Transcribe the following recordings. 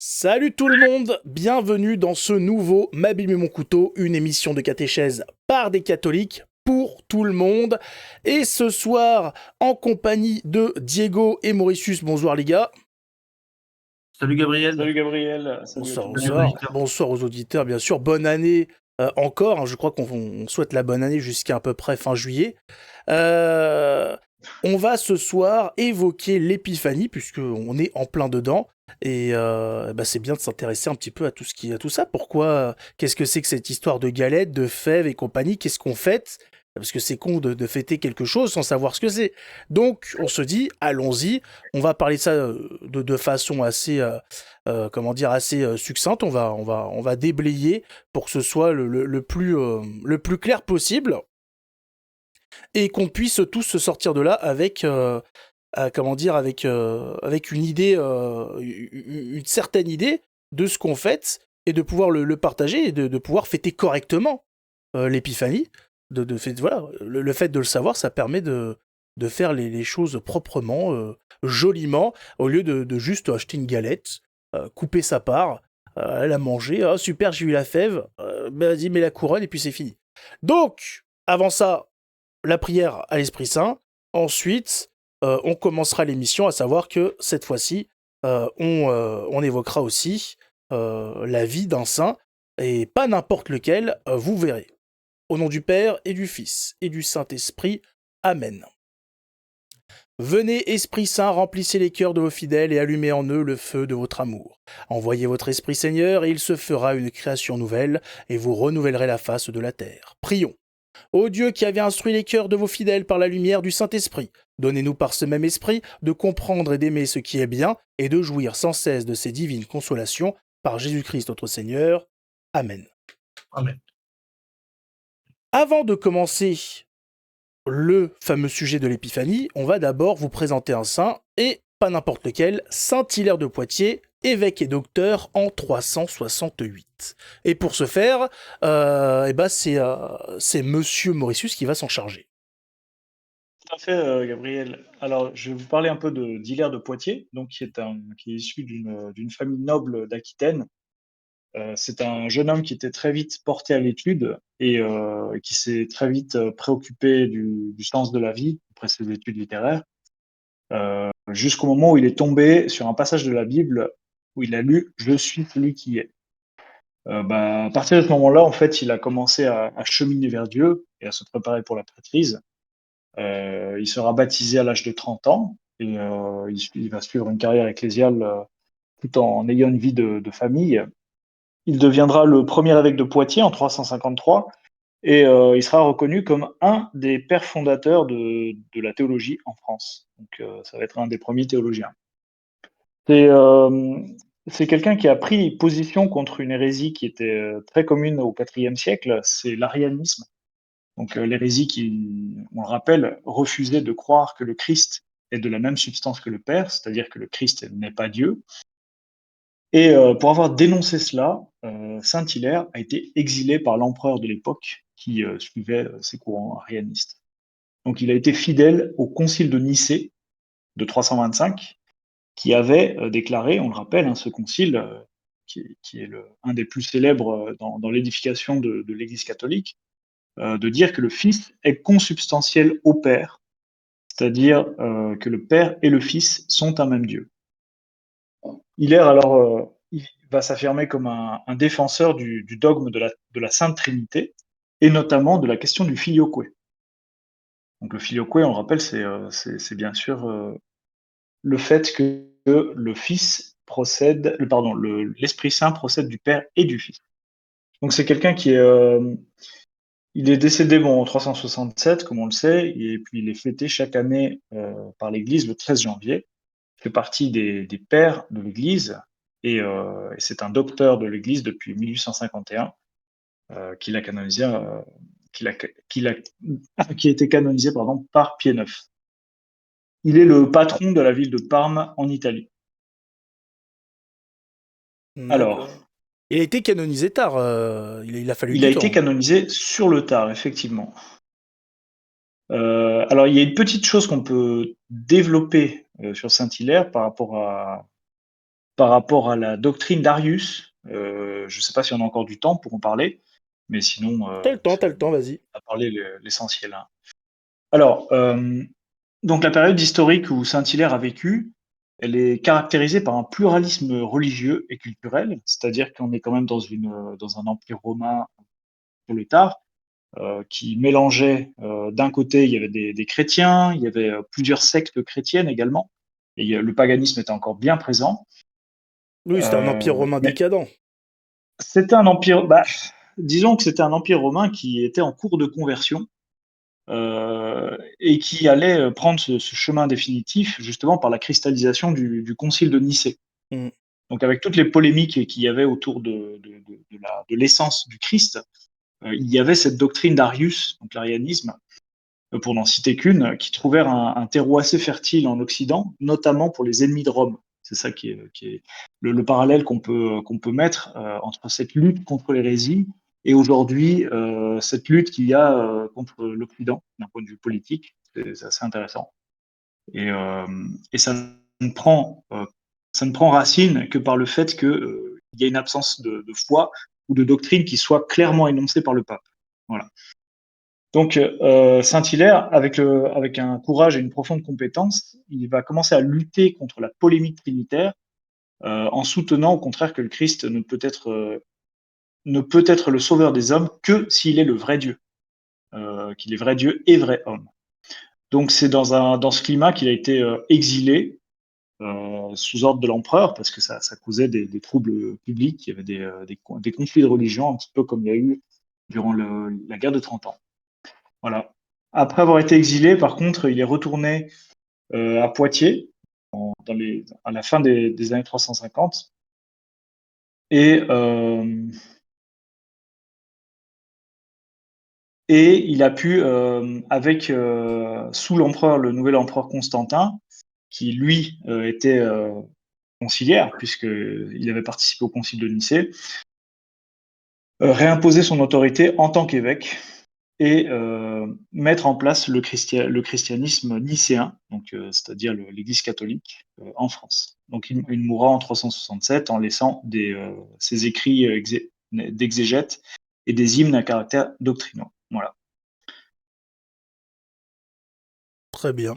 Salut tout le monde, bienvenue dans ce nouveau Ma Bible et mon couteau, une émission de catéchèse par des catholiques pour tout le monde. Et ce soir, en compagnie de Diego et Mauritius, bonsoir les gars. Salut Gabriel, Salut Gabriel, salut à Bonsoir, toute la salut aux bonsoir. famille. auditeurs. Bonsoir aux auditeurs, bien sûr. Bonne année encore, hein. Je crois qu'on souhaite la bonne année jusqu'à à peu près fin juillet. Euh, on va ce soir évoquer l'épiphanie, puisqu'on est en plein dedans. Et bah c'est bien de s'intéresser un petit peu à à tout ça. Pourquoi, qu'est-ce que c'est que cette histoire de galettes, de fèves et compagnie? Qu'est-ce qu'on fête? Parce que c'est con de fêter quelque chose sans savoir ce que c'est. Donc on se dit, allons-y, on va parler de ça de façon assez, comment dire, assez succincte. On va déblayer pour que ce soit le plus clair possible et qu'on puisse tous se sortir de là avec, comment dire, avec une idée, une certaine idée de ce qu'on fête et de pouvoir le partager et de pouvoir fêter correctement l'épiphanie. Voilà, le fait de le savoir, ça permet de faire les choses proprement, joliment, au lieu de juste acheter une galette, couper sa part, la manger. Ah, super, j'ai eu la fève. Ben, vas-y, mets la couronne et puis c'est fini. Donc, avant ça, la prière à l'Esprit Saint. Ensuite, on commencera l'émission, à savoir que cette fois-ci, on évoquera aussi la vie d'un saint, et pas n'importe lequel, vous verrez. Au nom du Père, et du Fils, et du Saint-Esprit. Amen. Venez, Esprit Saint, remplissez les cœurs de vos fidèles et allumez en eux le feu de votre amour. Envoyez votre Esprit Seigneur, et il se fera une création nouvelle, et vous renouvellerez la face de la terre. Prions. Ô Dieu qui avez instruit les cœurs de vos fidèles par la lumière du Saint-Esprit, donnez-nous par ce même esprit de comprendre et d'aimer ce qui est bien et de jouir sans cesse de ces divines consolations par Jésus-Christ notre Seigneur. Amen. Amen. Avant de commencer le fameux sujet de l'épiphanie, on va d'abord vous présenter un saint, et pas n'importe lequel, Saint Hilaire de Poitiers, évêque et docteur en 368. Et pour ce faire, c'est Monsieur Mauritius qui va s'en charger. Tout à fait, Gabriel. Alors, je vais vous parler un peu d'Hilaire de Poitiers, donc qui est issu d'une famille noble d'Aquitaine. C'est un jeune homme qui était très vite porté à l'étude et qui s'est très vite préoccupé du sens de la vie après ses études littéraires, jusqu'au moment où il est tombé sur un passage de la Bible où il a lu «Je suis celui qui est». À partir de ce moment-là, en fait, il a commencé à cheminer vers Dieu et à se préparer pour la prêtrise. Il sera baptisé à l'âge de 30 ans et il va suivre une carrière ecclésiale tout en ayant une vie de famille. Il deviendra le premier évêque de Poitiers en 353 et il sera reconnu comme un des pères fondateurs de la théologie en France. Donc ça va être un des premiers théologiens. C'est c'est quelqu'un qui a pris position contre une hérésie qui était très commune au IVe siècle, c'est l'arianisme. Donc l'hérésie qui, on le rappelle, refusait de croire que le Christ est de la même substance que le Père, c'est-à-dire que le Christ n'est pas Dieu. Et pour avoir dénoncé cela, Saint Hilaire a été exilé par l'empereur de l'époque qui suivait ces courants arianistes. Donc il a été fidèle au concile de Nicée de 325 qui avait déclaré, on le rappelle, hein, ce concile qui est un des plus célèbres dans l'édification de l'Église catholique, de dire que le Fils est consubstantiel au Père, c'est-à-dire que le Père et le Fils sont un même Dieu. Hilaire, alors, il va s'affirmer comme un défenseur du dogme de la Sainte Trinité, et notamment de la question du filioque. Donc le filioque, on le rappelle, c'est bien sûr le fait que le Fils procède, pardon, l'Esprit Saint procède du Père et du Fils. Donc c'est quelqu'un qui est il est décédé en 367, comme on le sait, et puis il est fêté chaque année par l'Église le 13 janvier. Il fait partie des pères de l'Église et c'est un docteur de l'Église depuis 1851 qu'il a canonisé, qui a été canonisé par Pie IX. Il est le patron de la ville de Parme en Italie. Alors, D'accord. Il a été canonisé tard, il a fallu il a du été temps. canonisé sur le tard, effectivement. Alors, il y a une petite chose qu'on peut développer sur Saint-Hilaire par rapport à la doctrine d'Arius. Je ne sais pas si on a encore du temps pour en parler, mais sinon, T'as le temps, vas-y. on a parlé l'essentiel, hein. Alors, donc la période historique où Saint-Hilaire a vécu, elle est caractérisée par un pluralisme religieux et culturel, c'est-à-dire qu'on est quand même dans un empire romain pour le tard, qui mélangeait, d'un côté, il y avait des chrétiens, il y avait plusieurs sectes chrétiennes également, et le paganisme était encore bien présent. Oui, c'était un empire romain Mais décadent. c'était un empire, disons que c'était un empire romain qui était en cours de conversion, et qui allait prendre ce chemin définitif justement par la cristallisation du Concile de Nicée. Mm. Donc avec toutes les polémiques qu'il y avait autour de l'essence du Christ, il y avait cette doctrine d'Arius, donc l'arianisme, pour n'en citer qu'une, qui trouvait un terreau assez fertile en Occident, notamment pour les ennemis de Rome. C'est ça qui est le parallèle qu'on peut mettre entre cette lutte contre l'hérésie et aujourd'hui cette lutte qu'il y a contre l'Occident d'un point de vue politique. C'est assez intéressant. Et ça ne prend racine que par le fait qu'il y a une absence de foi ou de doctrine qui soit clairement énoncée par le pape. Voilà. Donc Saint-Hilaire, avec un courage et une profonde compétence, il va commencer à lutter contre la polémique trinitaire en soutenant au contraire que le Christ ne peut être le sauveur des hommes que s'il est le vrai Dieu, qu'il est vrai Dieu et vrai homme. Donc c'est dans ce climat qu'il a été exilé sous ordre de l'empereur parce que ça causait des troubles publics, il y avait des conflits de religion, un petit peu comme il y a eu durant la guerre de 30 ans. Voilà. Après avoir été exilé, par contre, il est retourné à Poitiers à la fin des années 350. Et il a pu, sous le nouvel empereur Constantin, qui lui était conciliaire, puisqu'il avait participé au concile de Nicée, réimposer son autorité en tant qu'évêque et mettre en place le christianisme nicéen, donc c'est-à-dire l'Église catholique en France. Donc il mourra en 367 en laissant ses écrits d'exégète et des hymnes à caractère doctrinal. Voilà. Très bien.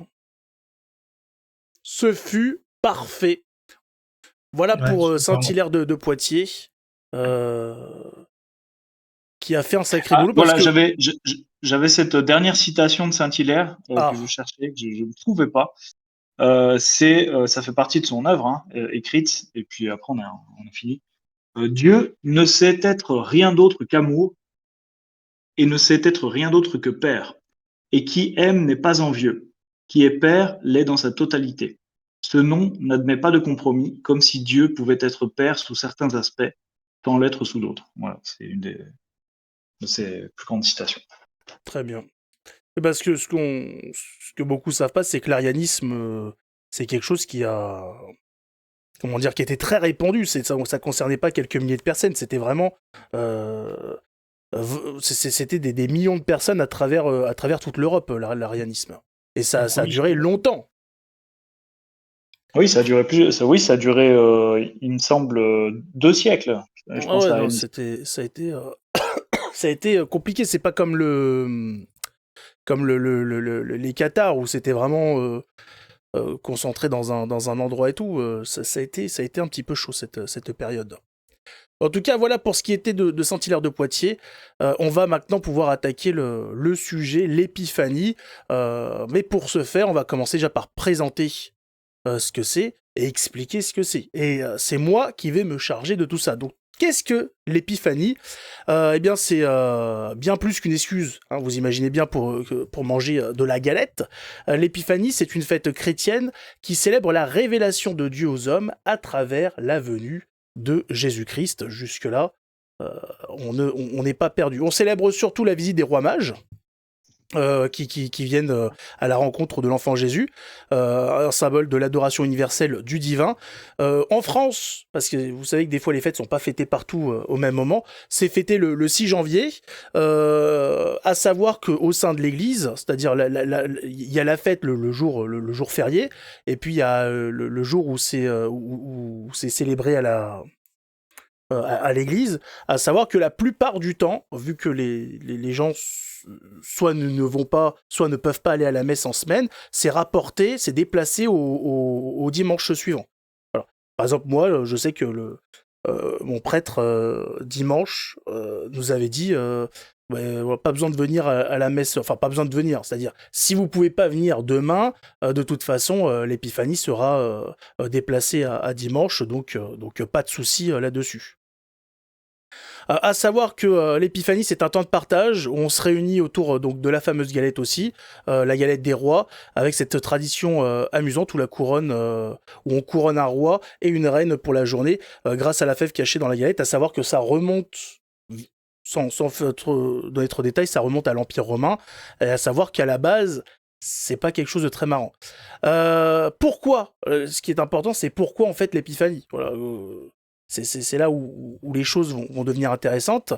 Ce fut parfait. Voilà Ouais, pour super. Saint-Hilaire de Poitiers, qui a fait un sacré boulot parce Voilà, que... j'avais cette dernière citation de Saint-Hilaire que je cherchais, que je ne trouvais pas. Ça fait partie de son œuvre écrite, et puis après on a fini. Dieu ne sait être rien d'autre qu'amour et ne sait être rien d'autre que Père. Et qui aime n'est pas envieux. Qui est Père l'est dans sa totalité. Ce nom n'admet pas de compromis, comme si Dieu pouvait être Père sous certains aspects, sans l'être sous d'autres. Voilà, c'est une de ses plus grandes citations. Très bien. Parce que ce que beaucoup savent pas, c'est que l'arianisme, c'est quelque chose qui a... Comment dire, qui était très répandu. Ça concernait pas quelques milliers de personnes, c'était vraiment... c'était des millions de personnes à travers toute l'Europe, l'arianisme. Et ça a duré longtemps. Oui, ça a duré il me semble, 2 siècles. Je pense Ouais, non, l'arianisme. ça a été compliqué. C'est pas comme les Qatars où c'était vraiment concentré dans un endroit et tout. Ça a été un petit peu chaud cette période. En tout cas, voilà pour ce qui était de Saint-Hilaire de Poitiers. On va maintenant pouvoir attaquer le sujet, l'épiphanie. Mais pour ce faire, on va commencer déjà par présenter ce que c'est et expliquer ce que c'est. Et c'est moi qui vais me charger de tout ça. Donc, qu'est-ce que l'épiphanie ? Eh bien, c'est bien plus qu'une excuse. Hein, vous imaginez bien pour manger de la galette. L'épiphanie, c'est une fête chrétienne qui célèbre la révélation de Dieu aux hommes à travers la venue de Jésus-Christ. Jusque-là, on n'est pas perdu. On célèbre surtout la visite des rois mages, qui viennent à la rencontre de l'enfant Jésus, un symbole de l'adoration universelle du divin. En France, parce que vous savez que des fois les fêtes sont pas fêtées partout au même moment, c'est fêté le 6 janvier, à savoir qu'au sein de l'Église, c'est-à-dire il y a la fête le jour férié, et puis il y a le jour où c'est célébré à l'église, à savoir que la plupart du temps, vu que les gens soit ne vont pas, soit ne peuvent pas aller à la messe en semaine, c'est déplacé au dimanche suivant. Voilà. Par exemple, moi, je sais que mon prêtre dimanche nous avait dit ouais, pas besoin de venir à la messe, enfin pas besoin de venir, c'est-à-dire si vous pouvez pas venir demain, de toute façon l'épiphanie sera déplacée à dimanche, donc pas de souci là-dessus. À savoir que l'épiphanie, c'est un temps de partage où on se réunit autour donc de la fameuse galette aussi, la galette des rois, avec cette tradition amusante où où on couronne un roi et une reine pour la journée grâce à la fève cachée dans la galette. À savoir que ça remonte, sans donner trop de détails, ça remonte à l'Empire romain. Et à savoir qu'à la base, c'est pas quelque chose de très marrant. Pourquoi ce qui est important, c'est pourquoi en fait l'épiphanie. Voilà. C'est là où les choses vont devenir intéressantes.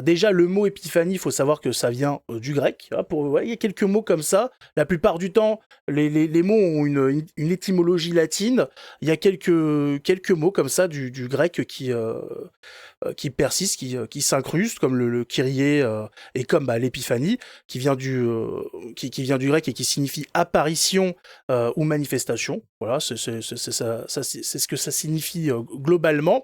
Déjà, le mot épiphanie, il faut savoir que ça vient du grec. Hein, il y a quelques mots comme ça. La plupart du temps, les mots ont une étymologie latine. Il y a quelques mots comme ça du grec qui persistent, qui s'incrustent, comme le Kyrie et comme l'épiphanie, qui vient qui vient du grec et qui signifie apparition ou manifestation. Voilà, c'est ce que ça signifie globalement.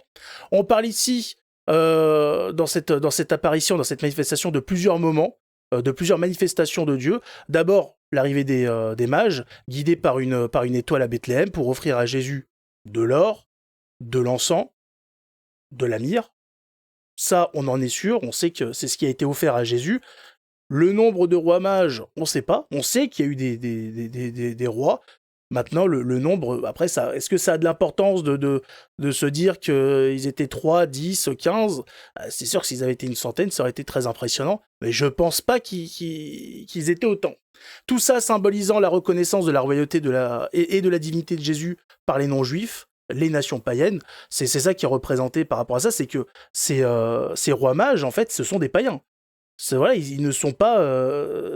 On parle ici, dans cette apparition, dans cette manifestation, de plusieurs moments, de plusieurs manifestations de Dieu. D'abord, l'arrivée des mages, guidés par une étoile à Bethléem pour offrir à Jésus de l'or, de l'encens, de la myrrhe. Ça, on en est sûr, on sait que c'est ce qui a été offert à Jésus. Le nombre de rois mages, on ne sait pas. On sait qu'il y a eu des rois. Maintenant, le nombre, après, est-ce que ça a de l'importance de se dire qu'ils étaient 3, 10, 15 ? C'est sûr que s'ils avaient été une centaine, ça aurait été très impressionnant. Mais je pense pas qu'ils étaient autant. Tout ça symbolisant la reconnaissance de la royauté et de la divinité de Jésus par les non-juifs, les nations païennes. C'est ça qui est représenté par rapport à ça, c'est que ces rois mages, en fait, ce sont des païens. Voilà, ils ne sont pas,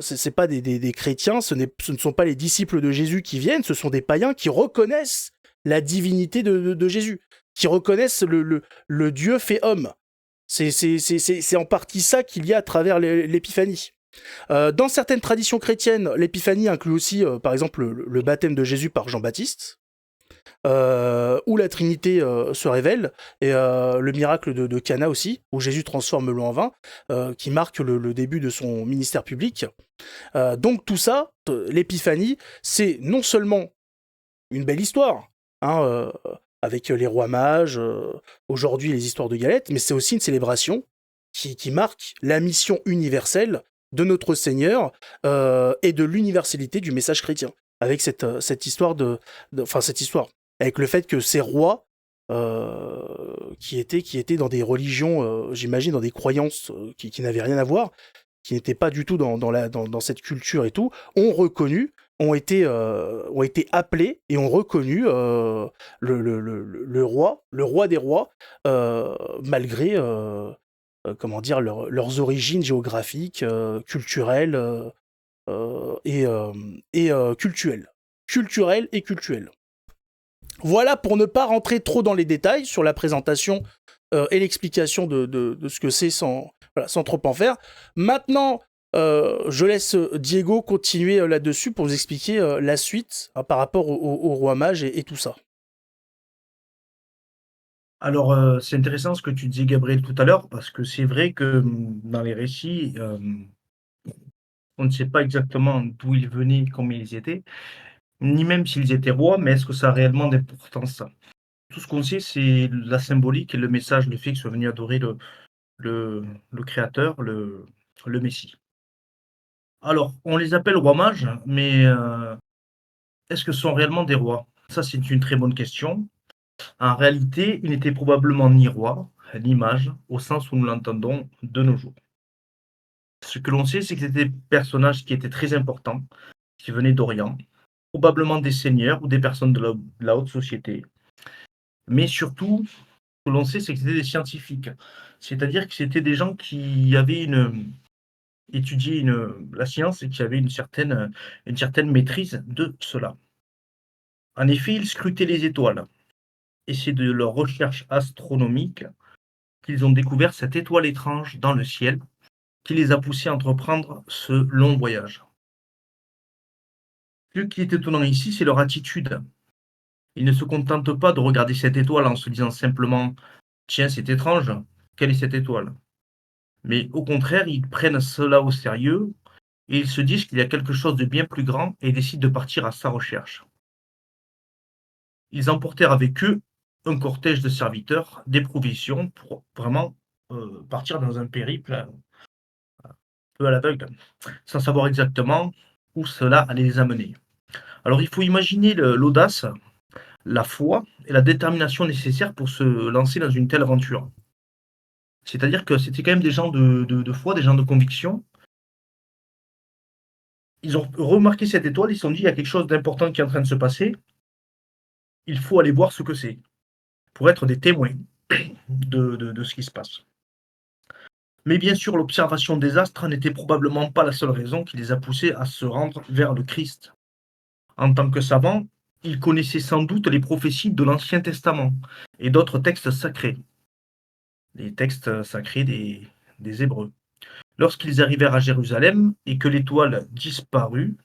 c'est pas des chrétiens, ce ne sont pas les disciples de Jésus qui viennent, ce sont des païens qui reconnaissent la divinité de Jésus, qui reconnaissent le Dieu fait homme. C'est en partie ça qu'il y a à travers l'épiphanie. Dans certaines traditions chrétiennes, l'épiphanie inclut aussi, par exemple, le baptême de Jésus par Jean-Baptiste, où la Trinité se révèle, et le miracle de Cana aussi, où Jésus transforme l'eau en vin, qui marque le début de son ministère public. Donc tout ça, l'épiphanie, c'est non seulement une belle histoire, hein, avec les rois mages, aujourd'hui les histoires de galettes, mais c'est aussi une célébration qui marque la mission universelle de notre Seigneur et de l'universalité du message chrétien, avec cette histoire cette histoire, avec le fait que ces rois qui étaient dans des religions, j'imagine, dans des croyances qui n'avaient rien à voir, qui n'étaient pas du tout dans cette culture et tout, ont été appelés et ont reconnu le roi des rois, malgré comment dire, leurs origines géographiques, culturelles et cultuelles. Culturelles et cultuelles. Voilà, pour ne pas rentrer trop dans les détails sur la présentation et l'explication de ce que c'est sans trop en faire. Maintenant, je laisse Diego continuer là-dessus pour vous expliquer la suite par rapport au roi mage et tout ça. Alors, c'est intéressant ce que tu disais, Gabriel, tout à l'heure, parce que c'est vrai que dans les récits, on ne sait pas exactement d'où ils venaient, combien ils étaient, ni même s'ils étaient rois, mais est-ce que ça a réellement d'importance, ça? Tout ce qu'on sait, c'est la symbolique et le message, le fait qu'ils soient venus adorer le Créateur, le Messie. Alors, on les appelle rois mages, mais est-ce que ce sont réellement des rois? Ça, c'est une très bonne question. En réalité, ils n'étaient probablement ni rois, ni mages, au sens où nous l'entendons de nos jours. Ce que l'on sait, c'est que c'était des personnages qui étaient très importants, qui venaient d'Orient, probablement des seigneurs ou des personnes de la haute société. Mais surtout, ce que l'on sait, c'est que c'était des scientifiques. C'est-à-dire que c'était des gens qui avaient étudié la science et qui avaient une certaine maîtrise de cela. En effet, ils scrutaient les étoiles et c'est de leurs recherches astronomiques qu'ils ont découvert cette étoile étrange dans le ciel qui les a poussés à entreprendre ce long voyage. Ce qui est étonnant ici, c'est leur attitude. Ils ne se contentent pas de regarder cette étoile en se disant simplement: «Tiens, c'est étrange, quelle est cette étoile?» Mais au contraire, ils prennent cela au sérieux et ils se disent qu'il y a quelque chose de bien plus grand et décident de partir à sa recherche. Ils emportèrent avec eux un cortège de serviteurs, des provisions pour vraiment, partir dans un périple, un peu à l'aveugle, sans savoir exactement où cela allait les amener. Alors il faut imaginer l'audace, la foi et la détermination nécessaires pour se lancer dans une telle aventure. C'est-à-dire que c'était quand même des gens de foi, des gens de conviction. Ils ont remarqué cette étoile, ils se sont dit: «Il y a quelque chose d'important qui est en train de se passer, il faut aller voir ce que c'est», pour être des témoins de ce qui se passe. Mais bien sûr, l'observation des astres n'était probablement pas la seule raison qui les a poussés à se rendre vers le Christ. En tant que savants, ils connaissaient sans doute les prophéties de l'Ancien Testament et d'autres textes sacrés, les textes sacrés des Hébreux. Lorsqu'ils arrivèrent à Jérusalem et que l'étoile disparut,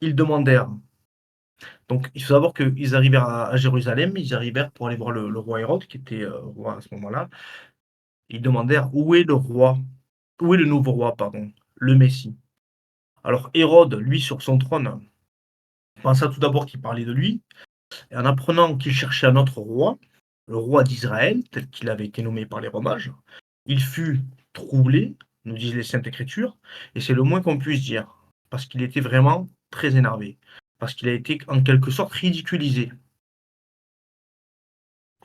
ils demandèrent. Donc, il faut savoir qu'ils arrivèrent à Jérusalem, ils arrivèrent pour aller voir le roi Hérode, qui était roi à ce moment-là. Ils demandèrent: où est le roi? Où est le nouveau roi, pardon, le Messie? Alors Hérode, lui, sur son trône, pensa tout d'abord qu'il parlait de lui, et en apprenant qu'il cherchait un autre roi, le roi d'Israël, tel qu'il avait été nommé par les Romains, il fut troublé, nous disent les Saintes Écritures, et c'est le moins qu'on puisse dire, parce qu'il était vraiment très énervé, parce qu'il a été en quelque sorte ridiculisé.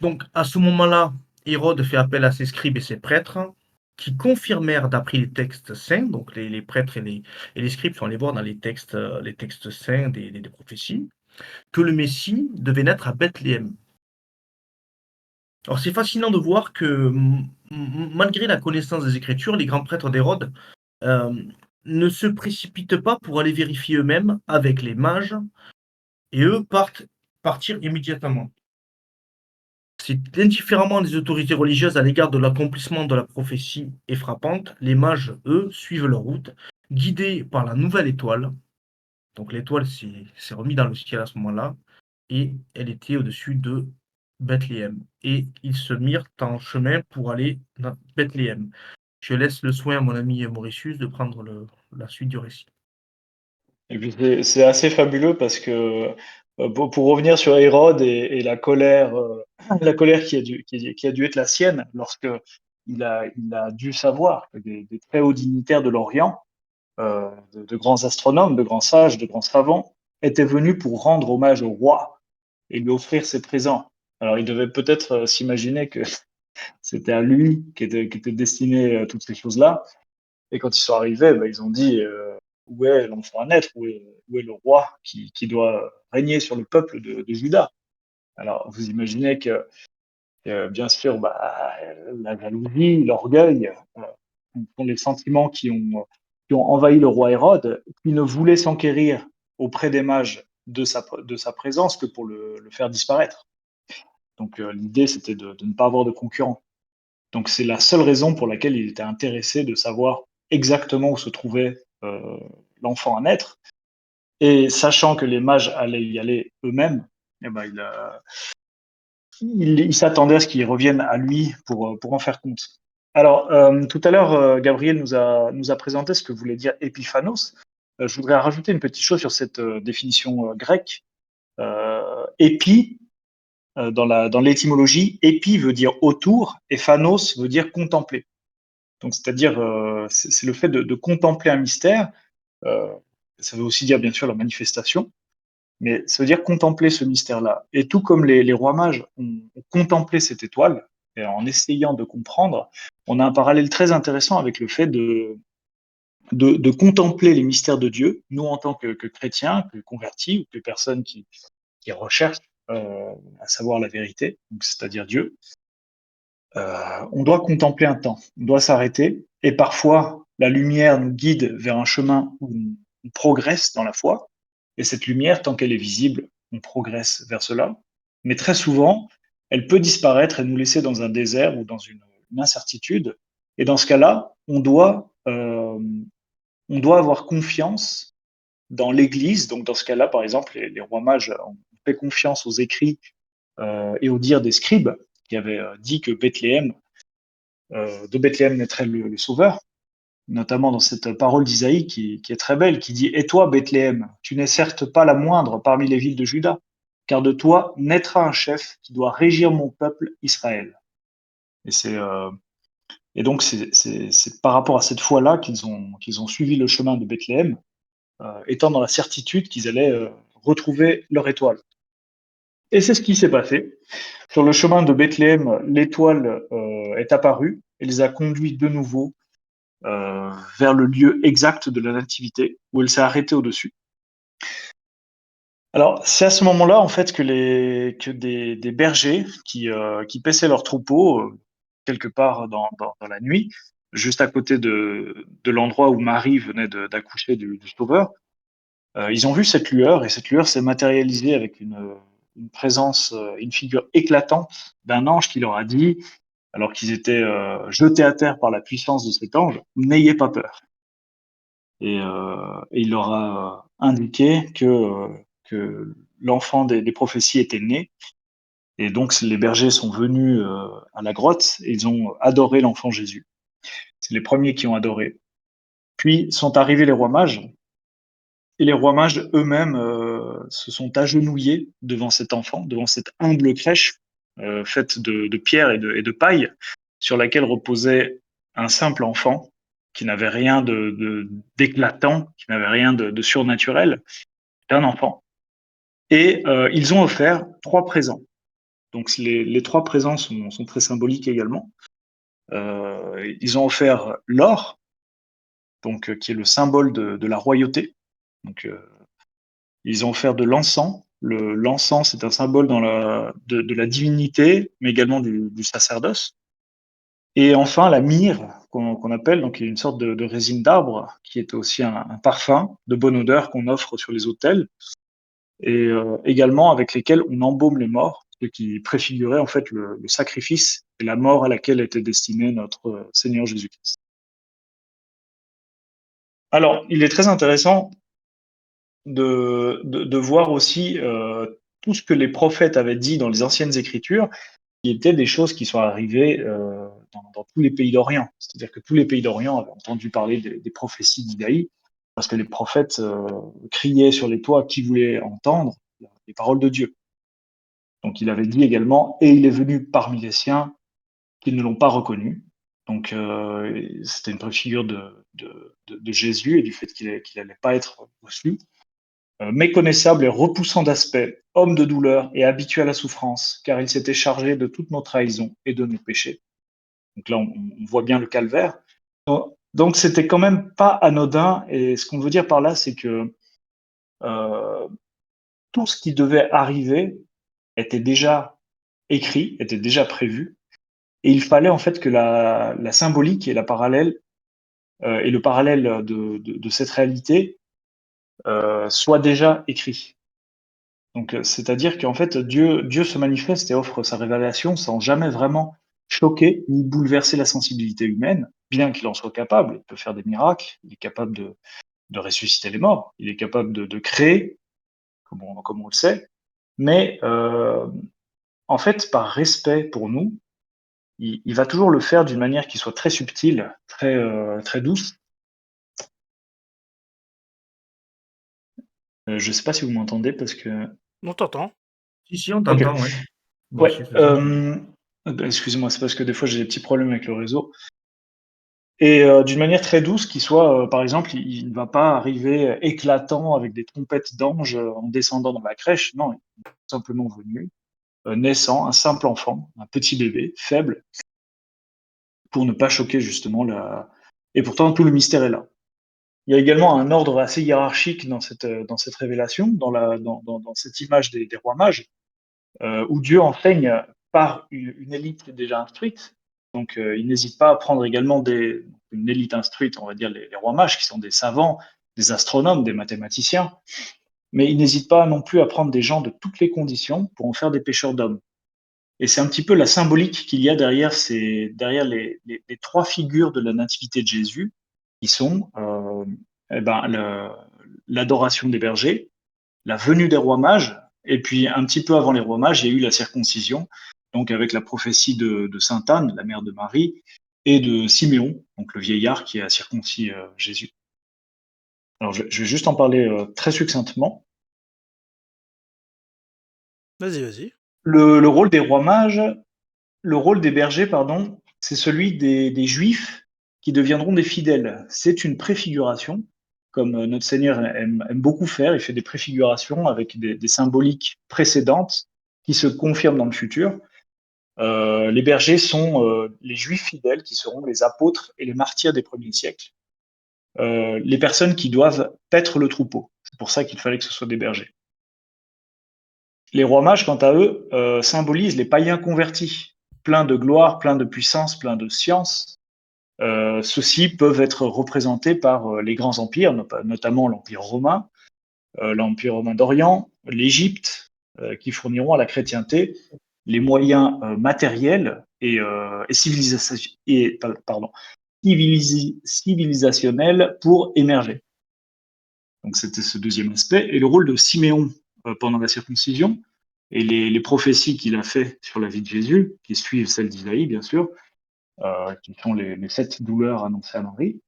Donc à ce moment-là, Hérode fait appel à ses scribes et ses prêtres, qui confirmèrent d'après les textes saints, donc les prêtres et les scribes sont allés voir dans les textes saints des prophéties, que le Messie devait naître à Bethléem. Alors c'est fascinant de voir que malgré la connaissance des Écritures, les grands prêtres d'Hérode ne se précipitent pas pour aller vérifier eux-mêmes avec les mages, et eux partirent immédiatement. C'est indifféremment des autorités religieuses à l'égard de l'accomplissement de la prophétie est frappante, les mages, eux, suivent leur route, guidés par la nouvelle étoile. Donc l'étoile s'est remise dans le ciel à ce moment-là, et elle était au-dessus de Bethléem. Et ils se mirent en chemin pour aller dans Bethléem. Je laisse le soin à mon ami Mauritius de prendre la suite du récit. Et puis c'est assez fabuleux parce que pour revenir sur Hérode et la colère qui a dû être la sienne lorsque il a dû savoir que des très hauts dignitaires de l'Orient, de grands astronomes, de grands sages, de grands savants, étaient venus pour rendre hommage au roi et lui offrir ses présents. Alors il devait peut-être s'imaginer que c'était à lui qu'étaient destinées toutes ces choses-là. Et quand ils sont arrivés, ben, ils ont dit où est l'enfant à naître, où est le roi qui doit régner sur le peuple de Juda. Alors vous imaginez que bien sûr, bah, la jalousie, l'orgueil sont les sentiments qui ont envahi le roi Hérode, qui ne voulait s'enquérir auprès des mages de sa présence que pour le faire disparaître. Donc l'idée, c'était de ne pas avoir de concurrent. Donc c'est la seule raison pour laquelle il était intéressé de savoir exactement où se trouvait l'enfant à naître. Et sachant que les mages allaient y aller eux-mêmes, eh ben, il s'attendait à ce qu'ils reviennent à lui pour en faire compte. Alors, tout à l'heure, Gabriel nous a présenté ce que voulait dire épiphanos. Je voudrais rajouter une petite chose sur cette définition grecque. Épi, dans l'étymologie, épi veut dire autour et phanos veut dire contempler. Donc, c'est-à-dire, c'est le fait de contempler un mystère. Euh, Ça veut aussi dire, bien sûr, la manifestation, mais ça veut dire contempler ce mystère-là. Et tout comme les rois mages ont contemplé cette étoile, et en essayant de comprendre, on a un parallèle très intéressant avec le fait de contempler les mystères de Dieu, nous en tant que chrétiens, que convertis, ou que personnes qui recherchent à savoir la vérité, donc c'est-à-dire Dieu. On doit contempler un temps, on doit s'arrêter, et parfois la lumière nous guide vers un chemin où on progresse dans la foi, et cette lumière, tant qu'elle est visible, on progresse vers cela, mais très souvent, elle peut disparaître et nous laisser dans un désert ou dans une incertitude, et dans ce cas-là, on doit avoir confiance dans l'Église, donc dans ce cas-là, par exemple, les rois mages ont fait confiance aux écrits et aux dires des scribes, qui avaient dit que de Bethléem naîtrait le Sauveur, notamment dans cette parole d'Isaïe qui est très belle, qui dit « Et toi, Bethléem, tu n'es certes pas la moindre parmi les villes de Juda, car de toi naîtra un chef qui doit régir mon peuple Israël. » Et donc c'est par rapport à cette foi-là qu'ils ont suivi le chemin de Bethléem, étant dans la certitude qu'ils allaient retrouver leur étoile. Et c'est ce qui s'est passé. Sur le chemin de Bethléem, l'étoile est apparue et les a conduits de nouveau vers le lieu exact de la nativité, où elle s'est arrêtée au-dessus. Alors, c'est à ce moment-là, en fait, que des bergers qui paissaient leurs troupeaux quelque part dans la nuit, juste à côté de l'endroit où Marie venait d'accoucher du Sauveur, ils ont vu cette lueur, et cette lueur s'est matérialisée avec une présence, une figure éclatante d'un ange qui leur a dit, alors qu'ils étaient jetés à terre par la puissance de cet ange, n'ayez pas peur. Et il leur a indiqué que l'enfant des prophéties était né. Et donc les bergers sont venus à la grotte et ils ont adoré l'enfant Jésus. C'est les premiers qui ont adoré. Puis sont arrivés les rois mages. Et les rois mages eux-mêmes se sont agenouillés devant cet enfant, devant cette humble crèche faite de pierre et de paille, sur laquelle reposait un simple enfant qui n'avait rien d'éclatant, qui n'avait rien de surnaturel, d'un enfant. Et ils ont offert 3 présents. Donc les 3 présents sont très symboliques également. Ils ont offert l'or, donc qui est le symbole de la royauté. Donc ils ont offert de l'encens. L'encens, c'est un symbole de la divinité, mais également du sacerdoce. Et enfin, la myrrhe, qu'on appelle, donc une sorte de résine d'arbre, qui est aussi un parfum de bonne odeur qu'on offre sur les autels, et également avec lesquels on embaume les morts, ce qui préfigurait en fait le sacrifice et la mort à laquelle était destiné notre Seigneur Jésus-Christ. Alors, il est très intéressant de voir aussi tout ce que les prophètes avaient dit dans les anciennes écritures, qui étaient des choses qui sont arrivées dans tous les pays d'Orient. C'est-à-dire que tous les pays d'Orient avaient entendu parler des prophéties d'Isaïe, parce que les prophètes criaient sur les toits qui voulait entendre les paroles de Dieu. Donc il avait dit également « Et il est venu parmi les siens qui ne l'ont pas reconnu ». Donc c'était une préfigure de Jésus et du fait qu'il n'allait pas être reçu. Méconnaissable et repoussant d'aspect, homme de douleur et habitué à la souffrance, car il s'était chargé de toutes nos trahisons et de nos péchés. Donc là, on voit bien le calvaire. Donc c'était quand même pas anodin, et ce qu'on veut dire par là, c'est que tout ce qui devait arriver était déjà écrit, était déjà prévu, et il fallait en fait que la symbolique et la parallèle et le parallèle de cette réalité soient déjà écrits. Donc, c'est-à-dire qu'en fait, Dieu se manifeste et offre sa révélation sans jamais vraiment choquer ni bouleverser la sensibilité humaine, bien qu'il en soit capable. Il peut faire des miracles, il est capable de ressusciter les morts, il est capable de créer, comme on le sait. Mais en fait, par respect pour nous, il va toujours le faire d'une manière qui soit très subtile, très douce. Je ne sais pas si vous m'entendez parce que... On t'entend. Si, on Ok. t'entend, oui. Moi Ouais. aussi, de toute façon. Excusez-moi, c'est parce que des fois j'ai des petits problèmes avec le réseau. Et d'une manière très douce, qui soit, par exemple, il ne va pas arriver éclatant avec des trompettes d'anges en descendant dans la crèche. Non, il est simplement venu. naissant, un simple enfant, un petit bébé, faible, pour ne pas choquer justement la... Et pourtant, tout le mystère est là. Il y a également un ordre assez hiérarchique dans cette révélation, dans cette image des rois mages, où Dieu enseigne par une élite déjà instruite. Donc, il n'hésite pas à prendre également une élite instruite, on va dire les rois mages, qui sont des savants, des astronomes, des mathématiciens, mais il n'hésite pas non plus à prendre des gens de toutes les conditions pour en faire des pêcheurs d'hommes. Et c'est un petit peu la symbolique qu'il y a derrière les trois figures de la nativité de Jésus, qui sont l'adoration des bergers, la venue des rois mages, et puis un petit peu avant les rois mages, il y a eu la circoncision, donc avec la prophétie de Sainte Anne, la mère de Marie, et de Siméon, donc le vieillard qui a circoncis Jésus. Alors je vais juste en parler très succinctement. Vas-y. Le rôle des rois mages, le rôle des bergers, pardon, c'est celui des Juifs qui deviendront des fidèles. C'est une préfiguration, comme notre Seigneur aime beaucoup faire. Il fait des préfigurations avec des symboliques précédentes qui se confirment dans le futur. Les bergers sont les Juifs fidèles qui seront les apôtres et les martyrs des premiers siècles. Les personnes qui doivent paître le troupeau. C'est pour ça qu'il fallait que ce soit des bergers. Les rois mages, quant à eux, symbolisent les païens convertis, pleins de gloire, pleins de puissance, pleins de science. Ceux-ci peuvent être représentés par les grands empires, notamment l'Empire romain d'Orient, l'Égypte, qui fourniront à la chrétienté les moyens matériels et civilisationnels pour émerger. Donc c'était ce deuxième aspect. Et le rôle de Siméon pendant la circoncision et les prophéties qu'il a fait sur la vie de Jésus, qui suivent celles d'Isaïe, bien sûr, qui sont les 7 douleurs annoncées à Marie,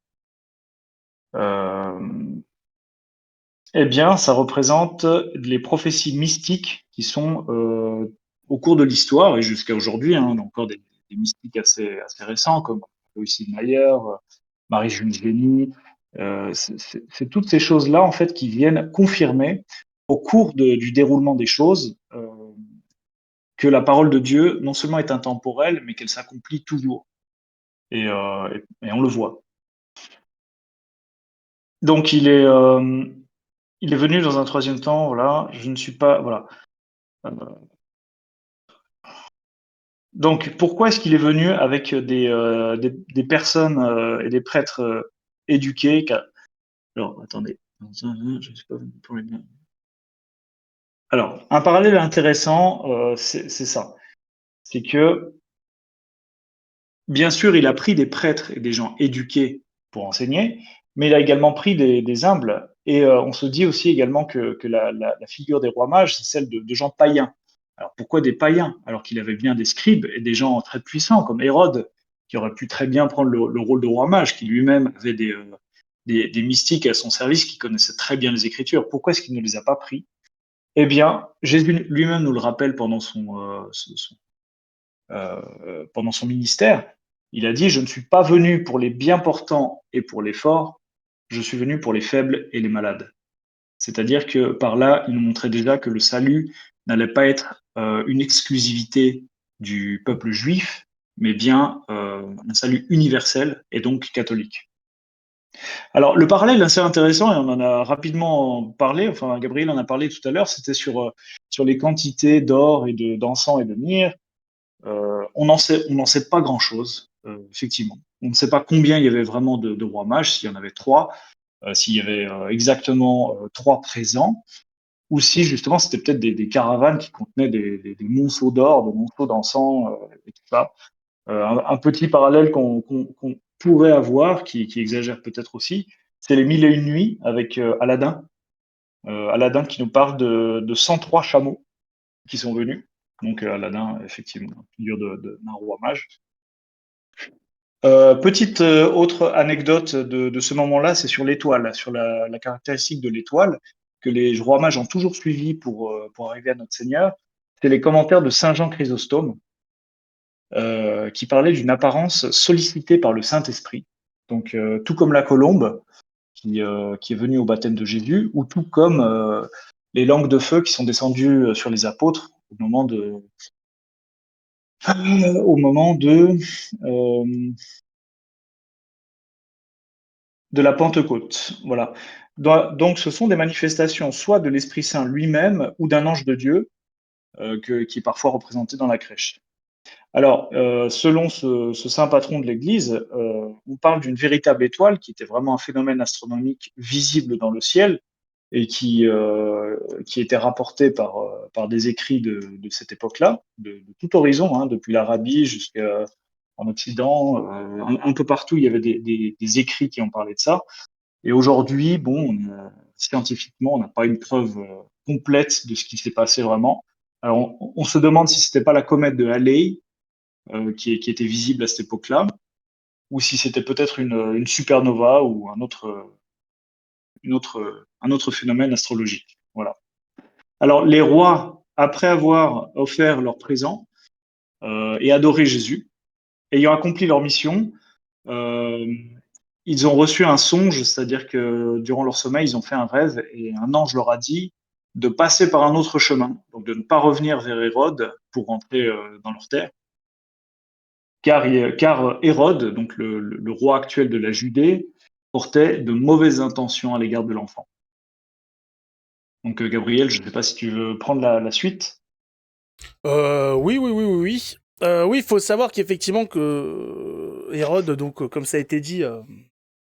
eh bien, ça représente les prophéties mystiques qui sont au cours de l'histoire et jusqu'à aujourd'hui, hein, on a encore des mystiques assez récents comme Lucie Mayer, Marie-Julie Génie. C'est toutes ces choses-là en fait qui viennent confirmer au cours du déroulement des choses que la parole de Dieu non seulement est intemporelle, mais qu'elle s'accomplit toujours. Et on le voit. Donc il est venu dans un troisième temps. Voilà, je ne suis pas voilà. Donc, pourquoi est-ce qu'il est venu avec des personnes et des prêtres éduqués Alors, attendez. Je sais pas pour les... Alors, un parallèle intéressant, c'est ça. C'est que, bien sûr, il a pris des prêtres et des gens éduqués pour enseigner, mais il a également pris des humbles. Et on se dit aussi également que la figure des rois mages, c'est celle de gens païens. Alors pourquoi des païens? Alors qu'il avait bien des scribes et des gens très puissants comme Hérode, qui aurait pu très bien prendre le rôle de roi mage, qui lui-même avait des mystiques à son service, qui connaissaient très bien les Écritures. Pourquoi est-ce qu'il ne les a pas pris? Eh bien, Jésus lui-même nous le rappelle pendant pendant son ministère. Il a dit, je ne suis pas venu pour les bien portants et pour les forts, je suis venu pour les faibles et les malades. C'est-à-dire que par là, il nous montrait déjà que le salut n'allait pas être une exclusivité du peuple juif, mais bien un salut universel et donc catholique. Alors le parallèle est assez intéressant et on en a rapidement parlé, enfin Gabriel en a parlé tout à l'heure, c'était sur les quantités d'or et d'encens et de myrrhe. On n'en sait pas grand-chose, effectivement. On ne sait pas combien il y avait vraiment de rois mages, s'il y en avait 3, s'il y avait exactement 3 présents, ou si justement c'était peut-être des caravanes qui contenaient des monceaux d'or, des monceaux d'encens et tout ça. Un petit parallèle qu'on pourrait avoir, qui exagère peut-être aussi, c'est les 1001 nuits avec Aladdin. Aladdin qui nous parle de 103 chameaux qui sont venus. Donc Aladdin, effectivement, figure d'un roi mage. Petite autre anecdote de ce moment-là, c'est sur l'étoile, sur la caractéristique de l'étoile que les rois mages ont toujours suivi pour arriver à notre Seigneur. C'est les commentaires de Saint Jean Chrysostome qui parlait d'une apparence sollicitée par le Saint-Esprit. Donc tout comme la colombe qui est venue au baptême de Jésus, ou tout comme les langues de feu qui sont descendues sur les apôtres moment de, au moment euh, de la Pentecôte. Voilà. Donc, ce sont des manifestations soit de l'Esprit Saint lui-même ou d'un ange de Dieu qui est parfois représenté dans la crèche. Alors, selon ce saint patron de l'Église, on parle d'une véritable étoile qui était vraiment un phénomène astronomique visible dans le ciel et qui était rapporté par des écrits de cette époque-là, de tout horizon, hein, depuis l'Arabie jusqu'en Occident, un peu partout, il y avait des écrits qui ont parlé de ça. Et aujourd'hui, bon, scientifiquement, on n'a pas une preuve complète de ce qui s'est passé vraiment. Alors, on se demande si c'était pas la comète de Halley qui était visible à cette époque-là, ou si c'était peut-être une supernova ou un autre phénomène astrologique. Voilà. Alors, les rois, après avoir offert leur présent et adoré Jésus, ayant accompli leur mission, euh, ils ont reçu un songe, c'est-à-dire que durant leur sommeil, ils ont fait un rêve et un ange leur a dit de passer par un autre chemin, donc de ne pas revenir vers Hérode pour rentrer dans leur terre, car Hérode, donc le roi actuel de la Judée, portait de mauvaises intentions à l'égard de l'enfant. Donc Gabriel, je ne sais pas si tu veux prendre la suite. Oui, oui, oui, oui, oui. Oui, il faut savoir qu'effectivement que Hérode, donc comme ça a été dit,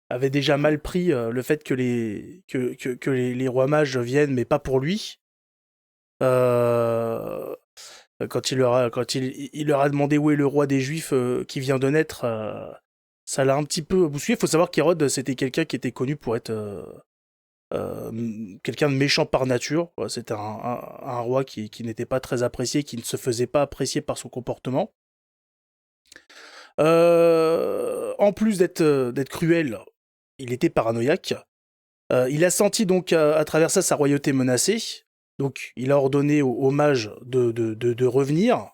avait déjà mal pris le fait que les rois mages viennent, mais pas pour lui. Euh, quand il leur a demandé où est le roi des Juifs qui vient de naître, ça l'a un petit peu bousculé. Il faut savoir qu'Hérode, c'était quelqu'un qui était connu pour être quelqu'un de méchant par nature. Ouais, c'était un roi qui n'était pas très apprécié, qui ne se faisait pas apprécier par son comportement. En plus d'être cruel, il était paranoïaque. Il a senti donc à travers ça sa royauté menacée. Donc il a ordonné aux mages de revenir,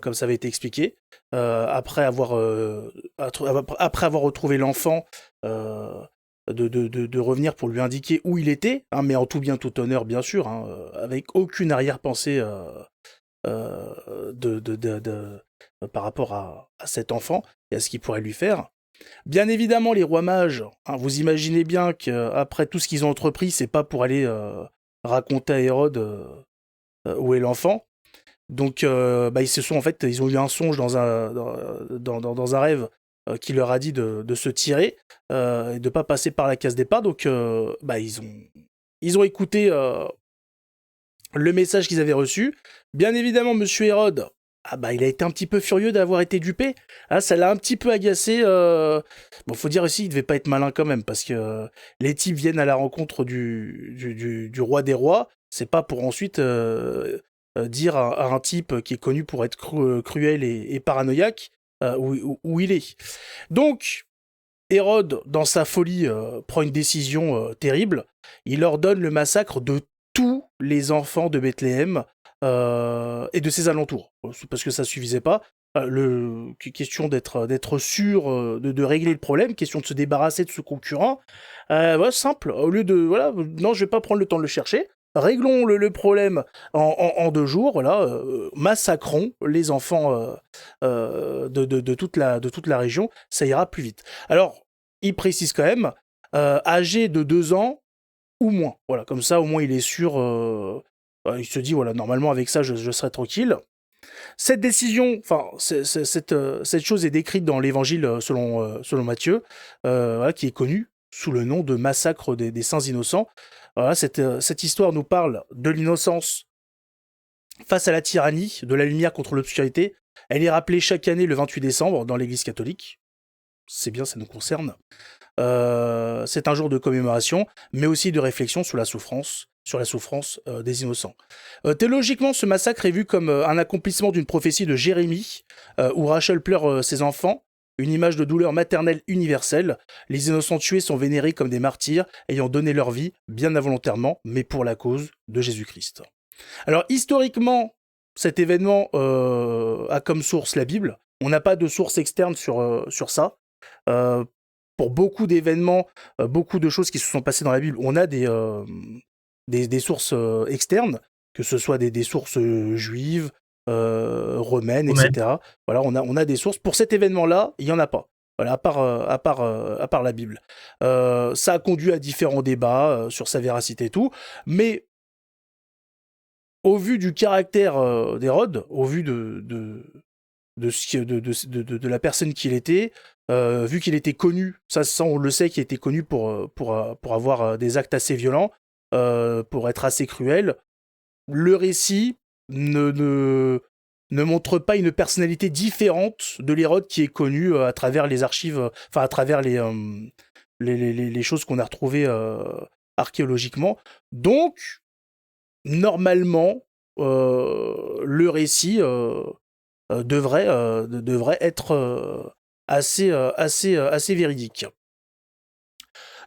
comme ça avait été expliqué, après avoir retrouvé l'enfant, de revenir pour lui indiquer où il était, hein, mais en tout bien tout honneur bien sûr, hein, avec aucune arrière-pensée par rapport à cet enfant et à ce qu'il pourrait lui faire. Bien évidemment, les rois mages, hein, vous imaginez bien qu'après tout ce qu'ils ont entrepris, c'est pas pour aller raconter à Hérode où est l'enfant. Donc, ils se sont en fait, ils ont eu un songe dans un rêve qui leur a dit de se tirer et de pas passer par la case départ. Donc, ils ont écouté le message qu'ils avaient reçu. Bien évidemment, Monsieur Hérode, il a été un petit peu furieux d'avoir été dupé. Ah, ça l'a un petit peu agacé. Bon, faut dire aussi, il devait pas être malin quand même, parce que les types viennent à la rencontre du roi des rois. C'est pas pour ensuite dire à un type qui est connu pour être cruel et paranoïaque où il est. Donc, Hérode, dans sa folie, prend une décision terrible. Il ordonne le massacre de tous les enfants de Bethléem et de ses alentours. Parce que ça suffisait pas. Question d'être sûr de régler le problème, question de se débarrasser de ce concurrent. Simple. Au lieu de non, je vais pas prendre le temps de le chercher. Réglons le problème en 2 jours. Voilà, massacrons les enfants de toute la région. Ça ira plus vite. Alors, il précise quand même, âgé de 2 ans ou moins. Voilà, comme ça, au moins, il est sûr. Il se dit, voilà, normalement, avec ça, je serai tranquille. Cette décision, cette chose est décrite dans l'évangile selon Matthieu, qui est connu sous le nom de massacre des saints innocents. Voilà, cette histoire nous parle de l'innocence face à la tyrannie, de la lumière contre l'obscurité. Elle est rappelée chaque année le 28 décembre dans l'Église catholique. C'est bien, ça nous concerne. C'est un jour de commémoration, mais aussi de réflexion sur la souffrance des innocents. Théologiquement, ce massacre est vu comme un accomplissement d'une prophétie de Jérémie, où Rachel pleure ses enfants, une image de douleur maternelle universelle. Les innocents tués sont vénérés comme des martyrs, ayant donné leur vie, bien involontairement, mais pour la cause de Jésus-Christ. Alors, historiquement, cet événement a comme source la Bible. On n'a pas de source externe sur ça. Pour beaucoup d'événements, beaucoup de choses qui se sont passées dans la Bible, on a des sources externes. que ce soit des sources juives, romaines, Romaine. etc. Voilà, on a des sources. Pour cet événement-là, il n'y en a pas. Voilà, à part la Bible. Ça a conduit à différents débats sur sa véracité et tout, mais au vu du caractère d'Hérode, au vu de la personne qu'il était, vu qu'il était connu, ça on le sait, qu'il était connu pour avoir des actes assez violents, pour être assez cruel, le récit ne montre pas une personnalité différente de l'Hérode qui est connu à travers les archives, à travers les choses qu'on a retrouvées archéologiquement. Donc, normalement, le récit devrait être assez véridique.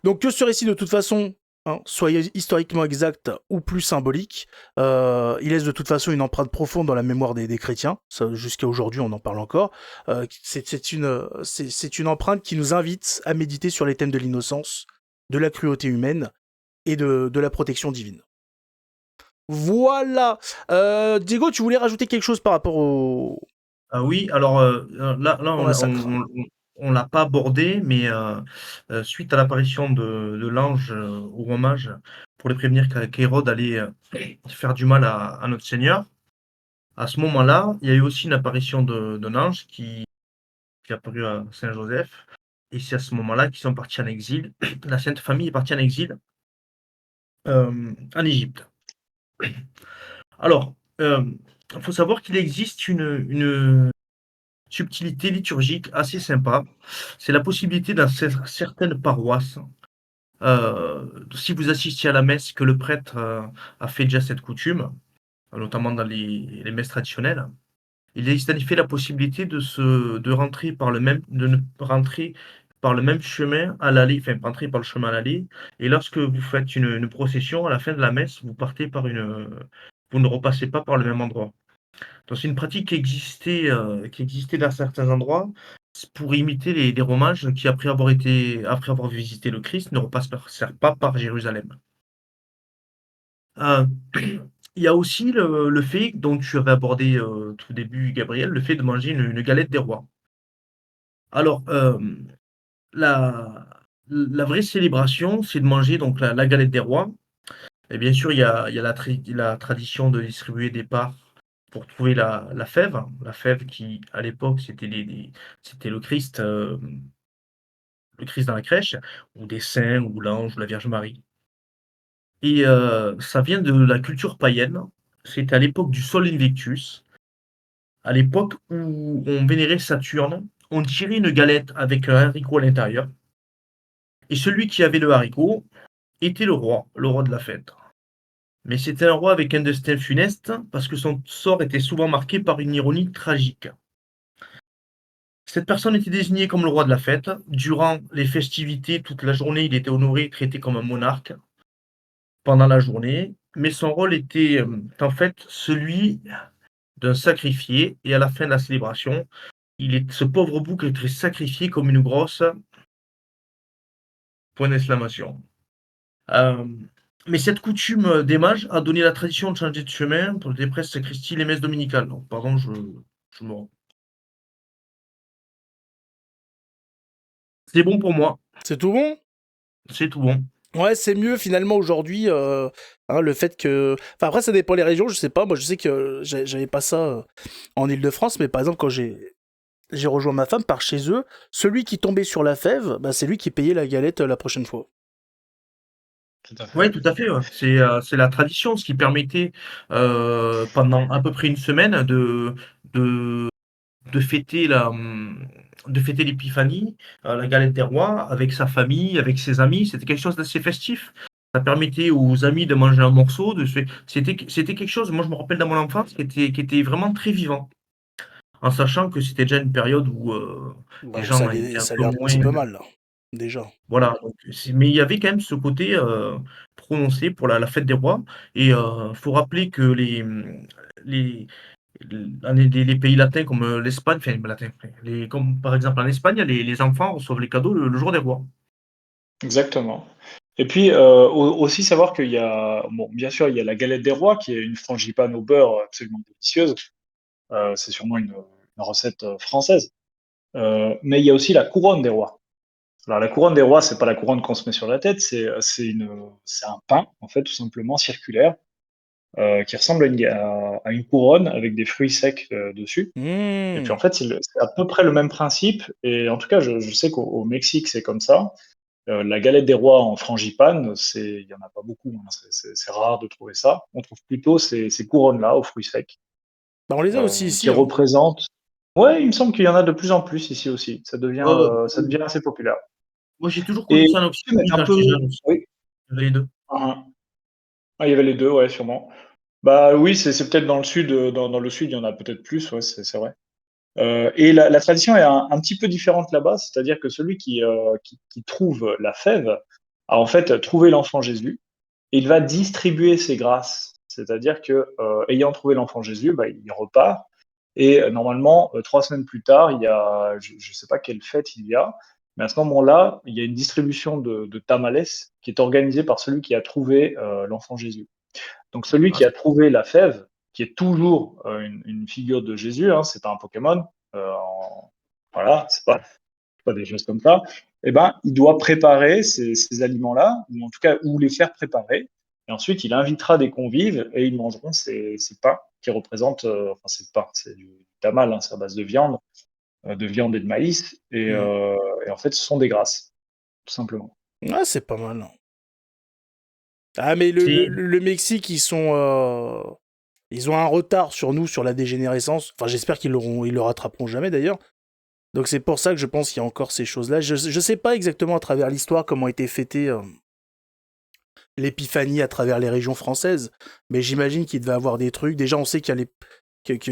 Donc que ce récit de toute façon soit historiquement exact ou plus symbolique, il laisse de toute façon une empreinte profonde dans la mémoire des chrétiens. Jusqu'à aujourd'hui, on en parle encore. C'est une empreinte qui nous invite à méditer sur les thèmes de l'innocence, de la cruauté humaine et de la protection divine. Voilà. Diego, tu voulais rajouter quelque chose par rapport Ah oui, alors là, au massacre? on l'a pas abordé, mais suite à l'apparition de l'ange au roi mage pour les prévenir qu'Hérode allait faire du mal à notre Seigneur, à ce moment-là, il y a eu aussi une apparition d'un ange qui est apparu à Saint Joseph, et c'est à ce moment-là qu'ils sont partis en exil. La Sainte Famille est partie en exil en Égypte. Alors, il faut savoir qu'il existe une subtilité liturgique assez sympa. C'est la possibilité dans certaines paroisses, si vous assistiez à la messe, que le prêtre a fait déjà cette coutume, notamment dans les messes traditionnelles. Il existe en effet la possibilité de rentrer par de ne rentrer par le même chemin à l'aller, enfin rentrer par le chemin à l'aller. Et lorsque vous faites une procession, à la fin de la messe, vous ne repassez pas par le même endroit. Donc c'est une pratique qui existait dans certains endroits pour imiter les Romains qui, après avoir visité le Christ, ne repassent pas par Jérusalem. Euh, il y a aussi le fait, dont tu avais abordé tout début, Gabriel, le fait de manger une galette des rois. Alors, la, la vraie célébration, c'est de manger donc la galette des rois. Et bien sûr, il y a la tradition de distribuer des parts pour trouver la fève. La fève qui, à l'époque, c'était le Christ dans la crèche, ou des saints, ou l'ange, ou la Vierge Marie. Et ça vient de la culture païenne. C'était à l'époque du Sol Invictus, à l'époque où on vénérait Saturne. On tirait une galette avec un haricot à l'intérieur. Et celui qui avait le haricot était le roi de la fête. Mais c'était un roi avec un destin funeste, parce que son sort était souvent marqué par une ironie tragique. Cette personne était désignée comme le roi de la fête. Durant les festivités, toute la journée, il était honoré et traité comme un monarque pendant la journée, mais son rôle était en fait celui d'un sacrifié, et à la fin de la célébration, ce pauvre bouc était sacrifié comme une grosse point d'exclamation. Euh, mais cette coutume des mages a donné la tradition de changer de chemin pour les presses sacristies, les messes dominicales. Donc, pardon, je me... C'est bon pour moi, C'est tout bon? c'est tout bon. Ouais, c'est mieux finalement aujourd'hui. Le fait que. Enfin, après, ça dépend des régions, je sais pas. Moi, je sais que j'avais pas ça en Île-de-France, mais par exemple, quand j'ai rejoint ma femme par chez eux, celui qui tombait sur la fève, bah, c'est lui qui payait la galette la prochaine fois. Tout à fait. Oui, tout à fait. Ouais. C'est la tradition, ce qui permettait pendant à peu près une semaine de, de fêter de fêter l'épiphanie, la galette des rois, avec sa famille, avec ses amis. C'était quelque chose d'assez festif. Ça permettait aux amis de manger un morceau. C'était quelque chose, moi je me rappelle dans mon enfance, qui était vraiment très vivant. En sachant que c'était déjà une période où Bah, les où gens étaient un ça peu allait un moins. petit peu mal, là, déjà. Voilà, donc mais il y avait quand même ce côté, prononcé pour la fête des rois, et faut rappeler que les les pays latins comme, l'Espagne, enfin latins, comme par exemple en Espagne, les enfants reçoivent les cadeaux le jour des rois. Exactement. Et puis aussi savoir qu'il y a, bon, bien sûr, il y a la galette des rois qui est une frangipane au beurre absolument délicieuse. C'est sûrement une recette française. Mais il y a aussi la couronne des rois. Alors la couronne des rois, c'est pas la couronne qu'on se met sur la tête, c'est un pain en fait tout simplement circulaire qui ressemble à une couronne avec des fruits secs dessus. Et puis en Mmh. fait, c'est à peu près le même principe. Et en tout cas, je sais qu'au Mexique, c'est comme ça. La galette des rois en frangipane, il y en a pas beaucoup, hein. C'est rare de trouver ça. On trouve plutôt ces couronnes-là aux fruits secs Bah, on les a aussi ici, qui hein. représentent. Ouais, il me semble qu'il y en a de plus en plus ici aussi. Euh, Ça devient assez populaire. Moi, j'ai toujours connu Et ça en mettre Occitanie un quand peu. j'étais jeune aussi. Oui. Il y avait les deux. Ah, il y avait les deux, ouais, sûrement. Bah oui, c'est peut-être dans le sud. Dans le sud, il y en a peut-être plus, ouais, c'est vrai. Et la tradition est un petit peu différente là-bas, c'est-à-dire que celui qui trouve la fève a en fait trouvé l'enfant Jésus et il va distribuer ses grâces. C'est-à-dire que ayant trouvé l'enfant Jésus, bah, il repart et normalement 3 semaines plus tard, il y a, je ne sais pas quelle fête il y a, mais à ce moment-là, il y a une distribution de tamales qui est organisée par celui qui a trouvé l'enfant Jésus. Donc celui Ah, qui a trouvé la fève, qui est toujours une figure de Jésus, hein, c'est pas un Pokémon, voilà, c'est pas des choses comme ça, eh ben, il doit préparer ces aliments-là, ou en tout cas, ou les faire préparer, et ensuite il invitera des convives et ils mangeront ces pains qui représentent, enfin ces pains, c'est du tamal, hein, c'est à base de viande et de maïs, Mmh. et en fait ce sont des grâces, tout simplement. Ah, c'est pas mal, hein. Ah, mais c'est le Mexique, ils ont un retard sur nous, sur la dégénérescence. Enfin, j'espère ils le rattraperont jamais d'ailleurs. Donc c'est pour ça que je pense qu'il y a encore ces choses-là. Je sais pas exactement à travers l'histoire comment a été fêtée l'épiphanie à travers les régions françaises, mais j'imagine qu'il devait avoir des trucs. Déjà, on sait qu'il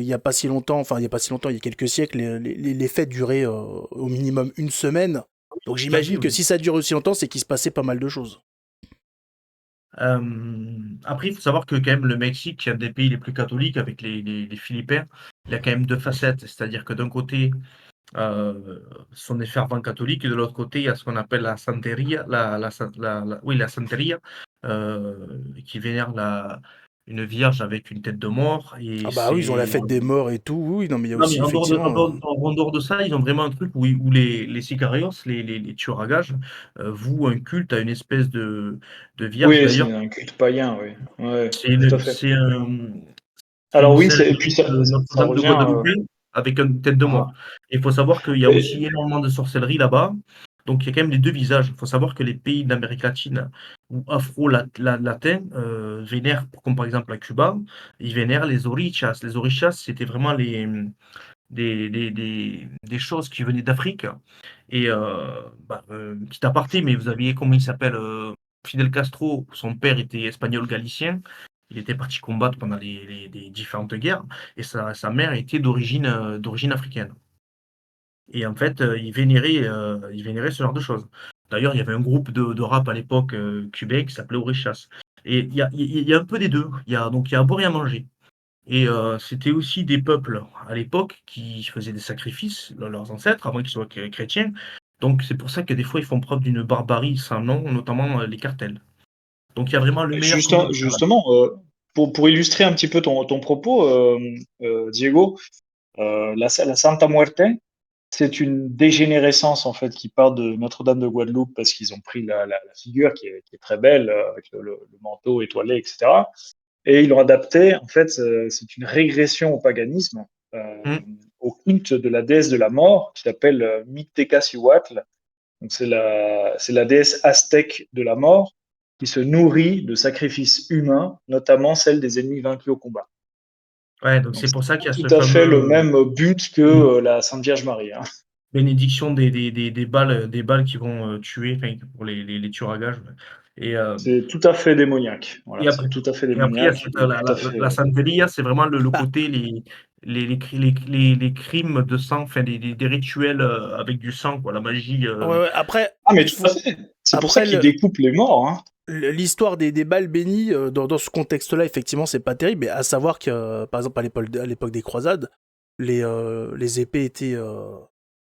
y a pas si longtemps, enfin il y a pas si longtemps, il y a quelques siècles, les fêtes duraient au minimum une semaine. Donc imagine, j'imagine que oui. si ça dure aussi longtemps, c'est qu'il se passait pas mal de choses. Après, il faut savoir que quand même le Mexique, qui est un des pays les plus catholiques avec les Philippins, il a quand même deux facettes. C'est-à-dire que d'un côté, ce sont des fervents catholiques et de l'autre côté, il y a ce qu'on appelle la santeria, oui, la santeria, qui vénère une vierge avec une tête de mort. Et Ah bah oui, ils ont la c'est fête des morts et tout. Oui, non mais il y a non, mais aussi effectivement. en dehors de ça, ils ont vraiment un truc où les sicarios, les tueurs à gages, vouent un culte à une espèce de vierge. Oui, c'est D'ailleurs, un culte païen, oui, ouais, c'est tout à une, fait. c'est un, c'est Alors une oui, sainte et puis ça Notre-Dame de revient. Guadeloupe avec une tête de mort. Ah, Et il faut savoir qu'il y a aussi et- énormément de sorcellerie là-bas. Donc il y a quand même les deux visages. Il faut savoir que les pays d'Amérique latine ou afro-latins vénèrent, comme par exemple à Cuba, ils vénèrent les orichas. Les orichas, c'était vraiment des choses qui venaient d'Afrique. Et petit aparté, mais vous aviez, comment il s'appelle, Fidel Castro, son père était espagnol galicien. Il était parti combattre pendant les différentes guerres et sa mère était d'origine africaine. Et en fait, il vénérait ce genre de choses. D'ailleurs, il y avait un groupe de rap à l'époque cubain qui s'appelait Orishas. Et il y a un peu des deux. Il y a à boire et à manger. Et c'était aussi des peuples à l'époque qui faisaient des sacrifices, leurs ancêtres, avant qu'ils soient chrétiens. Donc c'est pour ça que des fois ils font preuve d'une barbarie sans nom, notamment les cartels. Donc il y a vraiment le meilleur comme le pire là. Justement, pour illustrer un petit peu ton propos, Diego, la Santa Muerte, c'est une dégénérescence en fait qui part de Notre-Dame de Guadeloupe parce qu'ils ont pris la figure qui est très belle avec le manteau étoilé, etc. Et ils l'ont adapté. En fait, c'est une régression au paganisme, euh, Hum. au culte de la déesse de la mort qui s'appelle Mictecacihuatl. Donc c'est la déesse aztèque de la mort qui se nourrit de sacrifices humains, notamment celles des ennemis vaincus au combat. Ouais, donc Donc c'est c'est pour ça qu'il pas y a ce tout à fait le fameux même but que la Sainte Vierge Marie, hein. bénédiction des balles qui vont tuer, enfin, pour les tueurs à gages. Et, euh, C'est tout à fait démoniaque. et Voilà, après, c'est tout à fait et après, il y a démoniaque et tout à la fait. santeria, c'est vraiment le Bah, côté, les crimes de sang, enfin, des rituels avec du sang, quoi, la magie. ouais, ouais, après, Ah, mais il tout à faut. fait. C'est pour ça Après, qu'ils découpent les morts, hein. l'histoire des balles bénies, dans ce contexte-là, effectivement, c'est pas terrible. Mais à savoir que, par exemple, à l'époque des croisades, les épées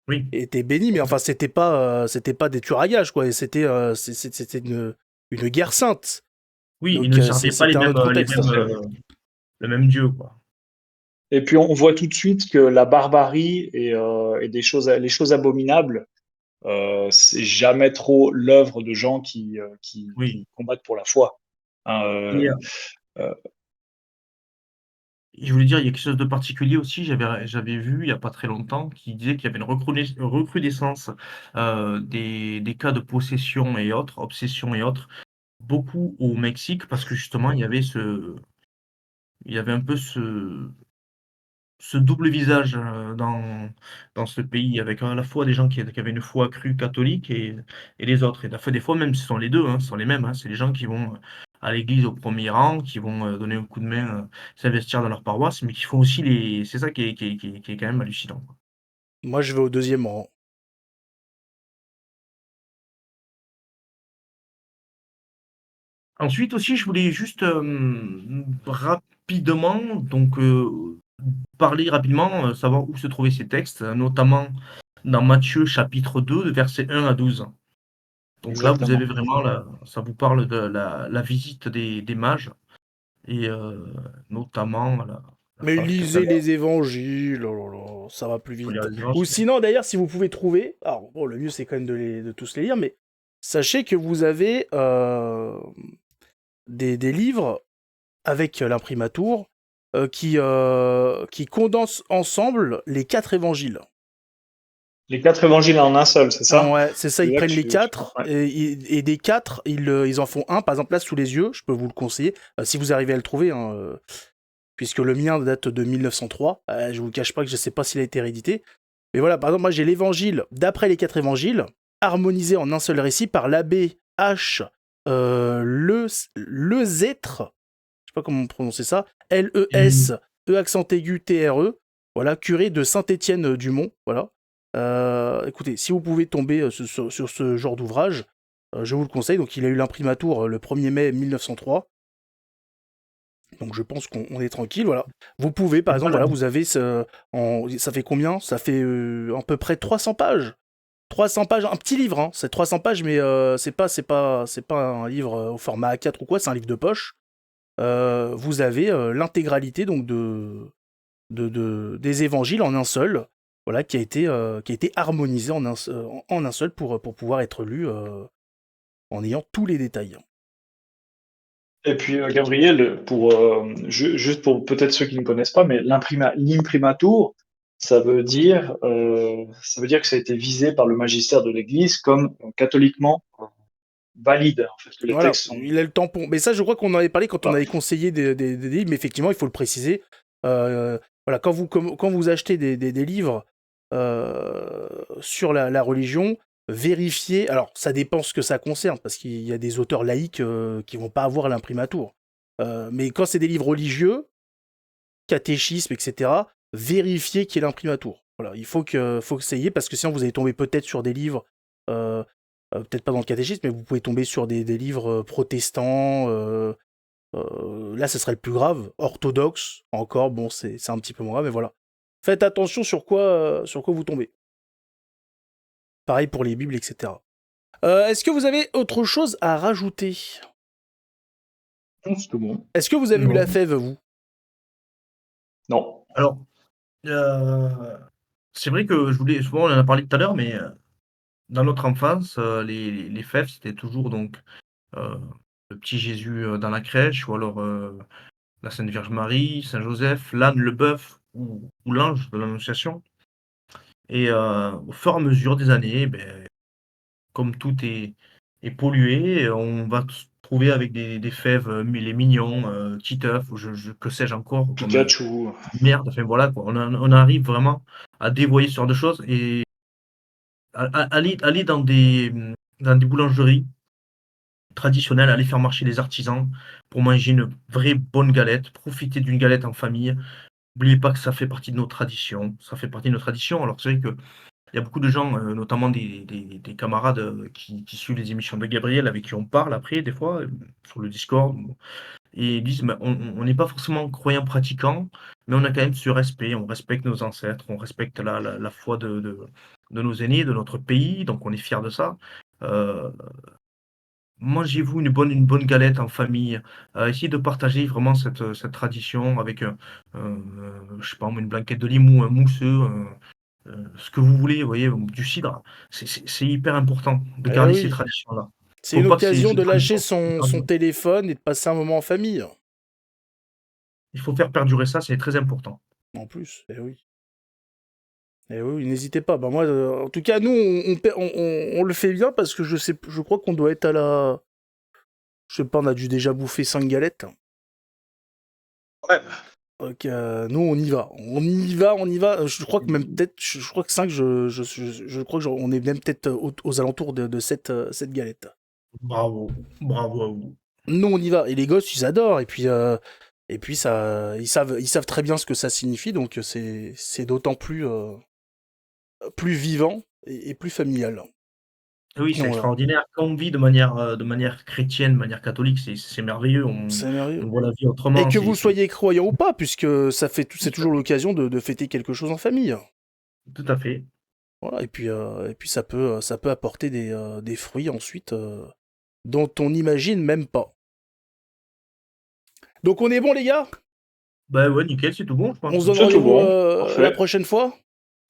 Oui. étaient bénies, mais enfin, c'était pas des tueurs à gages, quoi. Et c'était une guerre sainte. Oui, ils Donc ne servaient pas c'était un autre contexte. le même Dieu, quoi. Et puis on voit tout de suite que la barbarie et les choses abominables, c'est jamais trop l'œuvre de gens Oui. qui combattent pour la foi. Hein, Et euh, je voulais dire, il y a quelque chose de particulier aussi, j'avais vu il y a pas très longtemps qui disait qu'il y avait une recrudescence, des cas de possession et autres, obsession et autres, beaucoup au Mexique parce que justement il y avait un peu ce double visage, dans ce pays avec à la fois des gens qui avaient une foi crue catholique et les autres et des fois même ce sont les 2, hein, ce sont les mêmes, hein. C'est les gens qui vont, à l'église au premier rang, qui vont, donner un coup de main, s'investir dans leur paroisse, mais qui font aussi les c'est ça qui est quand même hallucinant, quoi. Moi, je vais au deuxième rang. Ensuite aussi, je voulais juste, rapidement donc, parler rapidement, savoir où se trouvaient ces textes, notamment dans Matthieu chapitre 2 versets 1 à 12. Donc là, vous avez Exactement. vraiment ça vous parle de la visite des mages et notamment la Mais page tout à lisez l'heure, les évangiles, oh là là, ça va plus faut lire vite. les Ou évangiles. sinon, d'ailleurs, si vous pouvez trouver, alors bon, le mieux c'est quand même de tous les lire, mais sachez que vous avez des livres avec l'imprimatur qui condensent ensemble les 4 évangiles. Les 4 évangiles en un seul, c'est Ah ça? ouais, c'est ça, ils Celui-là que prennent les tu prends. 4 Ouais. et des 4, ils en font un, par exemple là sous les yeux, je peux vous le conseiller, si vous arrivez à le trouver, hein, puisque le mien date de 1903. Je vous cache pas que je sais pas s'il a été réédité. Mais voilà, par exemple, moi j'ai l'évangile d'après les 4 évangiles, harmonisé en un seul récit par l'abbé H. Lezêtre, je sais pas comment prononcer ça, Et L-E-S-E accent aigu T-R-E, voilà, curé de Saint-Étienne du Mont, voilà. Écoutez, si vous pouvez tomber sur ce genre d'ouvrage, je vous le conseille. Donc il a eu l'imprimatur le 1er mai 1903. Donc je pense qu'on est tranquille, voilà. Vous pouvez, par exemple, voilà, voilà, vous avez ça fait combien? Ça fait à peu près 300 pages. 300 pages, un petit livre, hein. C'est 300 pages, mais c'est pas un livre au format A4 ou quoi, c'est un livre de poche. Vous avez l'intégralité donc des évangiles en un seul, voilà, qui a été harmonisé en un seul pour pouvoir être lu en ayant tous les détails. Et puis, Gabriel, juste pour peut-être ceux qui ne connaissent pas, mais l'imprimatur, ça veut dire que ça a été visé par le magistère de l'Église comme catholiquement valide, en fait, que les Voilà, textes sont. il a le tampon. Mais ça, je crois qu'on en avait parlé quand on Voilà. avait conseillé des livres, mais effectivement, il faut le préciser. Voilà, quand vous achetez des livres sur la religion, vérifiez. Alors, ça dépend ce que ça concerne, parce qu'il y a des auteurs laïcs qui vont pas avoir l'imprimatur. Mais quand c'est des livres religieux, catéchisme, etc., vérifiez qu'il y ait l'imprimatur. Voilà, faut que ça y est, parce que sinon vous allez tomber peut-être sur des livres, euh, peut-être pas dans le catéchisme, mais vous pouvez tomber sur des livres protestants. Là, ce serait le plus grave. Orthodoxe, encore, bon, c'est un petit peu moins grave, mais voilà. Faites attention sur quoi vous tombez. Pareil pour les Bibles, etc. Est-ce que vous avez autre chose à rajouter? C'est tout bon. Est-ce que vous avez eu la non. fève, vous? Non. Alors, heu, c'est vrai que je voulais souvent on en a parlé tout à l'heure, mais, dans notre enfance, les fêtes, c'était toujours donc, heu, le petit Jésus, dans la crèche ou alors, la Sainte Vierge Marie, Saint Joseph, l'âne, le bœuf ou l'ange de l'Annonciation et au fur et à mesure des années, beh, comme tout est pollué, on va se trouver avec des fèves, les mignons, Titeuf ou je que sais-je encore comme, Pikachu. merde, enfin voilà quoi. On arrive vraiment à dévoyer ce genre de choses et aller dans des boulangeries traditionnelles, aller faire marcher les artisans pour manger une vraie bonne galette, profiter d'une galette en famille. N'oubliez pas que ça fait partie de nos traditions, ça fait partie de nos traditions. Alors c'est vrai qu'il y a beaucoup de gens, notamment des camarades, qui suivent les émissions de Gabriel avec qui on parle après des fois, sur le Discord et ils disent: «Bah, on n'est pas forcément croyants pratiquants, mais on a quand même ce respect, on respecte nos ancêtres, on respecte la foi de nos aînés, de notre pays, donc on est fiers de ça». Heu Mangez-vous une bonne galette en famille. Essayez de partager vraiment cette tradition avec, je sais pas moi, une blanquette de limou, un mousseux, ce que vous voulez, vous voyez? Ou du cidre. C'est hyper important de Eh garder ces oui, traditions-là. c'est Faut une pas que occasion ces de lâcher traditions se son perdurent. téléphone et de passer un moment en famille. Il faut faire perdurer ça, c'est très important. En plus, eh oui. Eh oui, n'hésitez pas. Bah moi, en tout cas, nous, on le fait bien parce que je crois qu'on doit être à la... Je sais pas, on a dû déjà bouffer 5 galettes. Ouais. Donc, nous, on y va. On y va, on y va. Je crois que même peut-être, je crois que 5, je crois que on est même peut-être aux alentours de cette galette. Bravo, bravo à vous. Nous, on y va. Et les gosses, ils adorent. Et puis ça, ils savent très bien ce que ça signifie. Donc, c'est d'autant plus vivant et plus familial. Oui, c'est Donc, voilà. extraordinaire. Quand on vit de manière chrétienne, de manière catholique, c'est merveilleux. C'est merveilleux. On voit la vie Et autrement. que vous soyez croyant ou pas, puisque c'est Tout à toujours l'occasion de fêter quelque chose en famille. tout à fait. Voilà, et puis ça peut apporter des fruits ensuite dont on n'imagine même pas. Donc on est bon les gars? Bah ouais, nickel, c'est tout bon, je On pense, se hein. donne C'est tout rendez-vous bon. la Parfait. prochaine fois?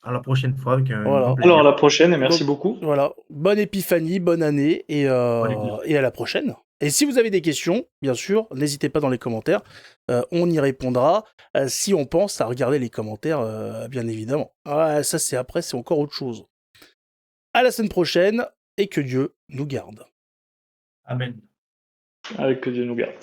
À la prochaine fois avec un grand Voilà. Alors, à plaisir. la prochaine et merci Donc beaucoup. voilà, bonne épiphanie, bonne année Bonne équipe. et à la prochaine. Et si vous avez des questions, bien sûr, n'hésitez pas dans les commentaires, on y répondra si on pense à regarder les commentaires, bien évidemment. Ah, ça c'est après, c'est encore autre chose. À la semaine prochaine et que Dieu nous garde. Amen. Avec que Dieu nous garde.